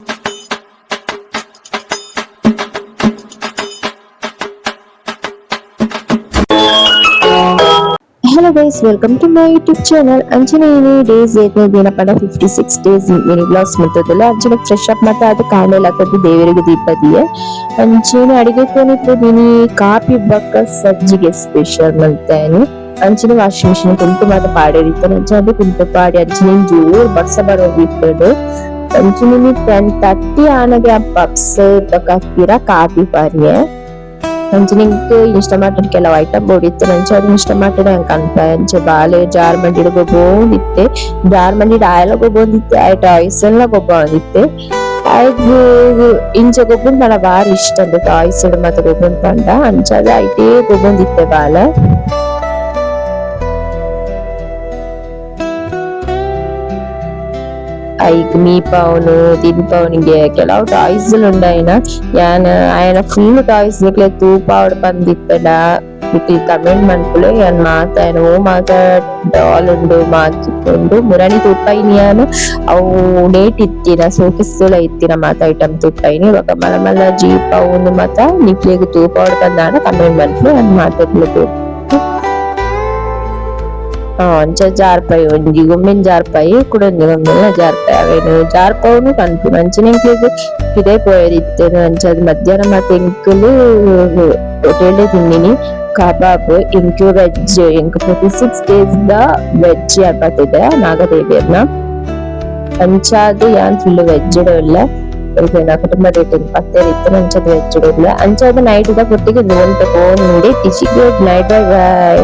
Hello guys, welcome to my YouTube channel. ಅಂಚನೆ days ದಿನ ಪಡ 56 ಡೇಸ್ ಮಿನಿ ಬ್ಲಾಗ್ಸ್ ಮತ್ತದಲ್ಲ ಅಂಚನೆ ಫ್ರೆಶ್ ಅಪ್ ಮತ್ತೆ ಅದು ಕಾಣೆಲ್ಲ ಕದ್ದು ದೇವರಿಗೆ ದೀಪದಿಯೇ ಅಂಚನೆ ಅಡಿಗೆ ಕೋನಿತ್ತು ದಿನಿ ಕಾಫಿ ಬಕ್ಕ ಸಜ್ಜಿಗೆ ಸ್ಪೆಷಲ್ ಅಂತೇನೆ ಅಂಚನೆ ವಾಷಿಂಗ್ ಮಿಷಿನ್ ಕುಂಟು ಮತ್ತೆ ಪಾಡಿರಿತ್ತು ಅಂಚನೆ ಕುಂಟು ಪಾಡಿ ಅಂಚನೆ ಜೋರ್ ಬಕ್ಸ ಬರೋದಿತ್ತು ಅಂಚನೆ 10:30 ಆನಗೆ ಆ ಪಪ್ಸ್ ತಕ್ಕಿರ ಕಾಫಿ ಪಾರಿಯೇ ಅಂಚನಿಂಗ್ ಇನ್ಸ್ಟಾಮಾರ್ಟ್ ಕೆಲವು ಐಟಮ್ ಬೋಡಿತ್ತು ನಂಚೆ ಅದು ಇನ್ಸ್ಟಾಮಾರ್ಟ್ ಅನ್ಕ ಅಂಚೆ ಬಾಲೆ ಜಾರ್ ಮಂಡಿಡ್ ಗೊಬ್ಬೊಂದಿತ್ತೆ ಜಾರ್ ಮಂಡಿಡ್ ಆಯಲ ಗೊಬ್ಬೊಂದಿತ್ತೆ ಆಯ್ತು ಟಾಯ್ಸ್ ಎಲ್ಲ ಗೊಬ್ಬೊಂದಿತ್ತೆ ಆಯ್ತು ಇಂಚೆ ಗೊಬ್ಬರ ನಳ ಬಾರಿ ಇಷ್ಟ ಅಂದ ಟಾಯ್ಸ್ ಮತ್ತೆ ಗೊಬ್ಬರ ಪಂಡ ಅಂಚದ ಐಟೇ ಗೊಬ್ಬೊಂದಿತ್ತೆ ಬಾಲ ಐಕ್ ಮೀಪವನು ತಿನ್ಪವನಿಗೆ ಕೆಲವು ಟಾಯ್ಸ್ ಉಂಡಾಯಿನ ಯಾನ್ ಆಯನ ಫುಲ್ ಟಾಯ್ಸ್ ತೂಪಾವಡ್ ಬಂದಿತ್ತಡ ಬಿಟ್ಟಿಲ್ ಕಮೆಂಟ್ ಮನ್ಪುಲೆ ಯಾನ್ ಮಾತ ಆಯನ ಓ ಮಾತ ಡಾಲ್ ಉಂಡು ಮಾತಿಕೊಂಡು ಮುರಣಿ ತುಪ್ಪೈನಿಯಾನು ಅವು ನೇಟ್ ಇತ್ತಿನ ಸೋಕಿಸ್ತುಲ ಇತ್ತಿನ ಮಾತ ಐಟಮ್ ತುಪ್ಪೈನಿ ಇವಾಗ ಮಲ ಮಲ ಜೀಪ್ ಅವನು ಮಾತ ನಿಕ್ಲಿಗೆ ತೂಪಾವಡ್ ಬಂದಾನ ಕಮೆಂಟ್ ಮನ್ಪುಲೆ ಯಾನ್ ಮಾತಾಡ್ಲಿಕ್ಕೆ ಅಂಚ ಜಾರ್ಪಾಯಿ ಒಂಜಿ ಗೊಮ್ಮೆನ್ ಜಾರ್ಪಾಯಿ ಕುಡೊಂಜಿ ಗೊಮ್ಮೆನ ಜಾರ್ಪಾಯಿ ಅವೇನು ಜಾರ್ಪಾವುನು ಕನ್ಪುನು ಅಂಚಿನೆಂಕ್ಲೆಗ್ ಪಿದೆ ಪೋಯರಿತ್ತೇನು ಅಂಚ ಮಧ್ಯಾಹ್ನ ಮತ್ತೆ ಎಂಕುಲು ಹೋಟೆಲ್ ತಿನ್ನಿನಿ ಕಬಾಬ್ ಎಂಕು ವೆಜ್ ಎಂಕ್ 46 ಡೇಸ್ ದ ವೆಜ್ ಅನ್ಪತ್ತಿದೆ ನಾಗದೇವಿಯರ್ನ ಅಂಚಾದು ಯಾನ್ ಫುಲ್ ವೆಜ್ ಇಲ್ಲ ಕುಟುಂಬ ರೇಟಿಂಗ್ ಪತ್ತೆ ಇತ್ತು ಅಂಚದ ವೆಜ್ ಇಲ್ಲ ಅಂಚಾದ ನೈಟ್ ದ ಪೊಟ್ಟಿಗೆ ನೋನ್ ತಗೊಂಡು ಟಿಚಿಗೆ ನೈಟ್ ಬೈ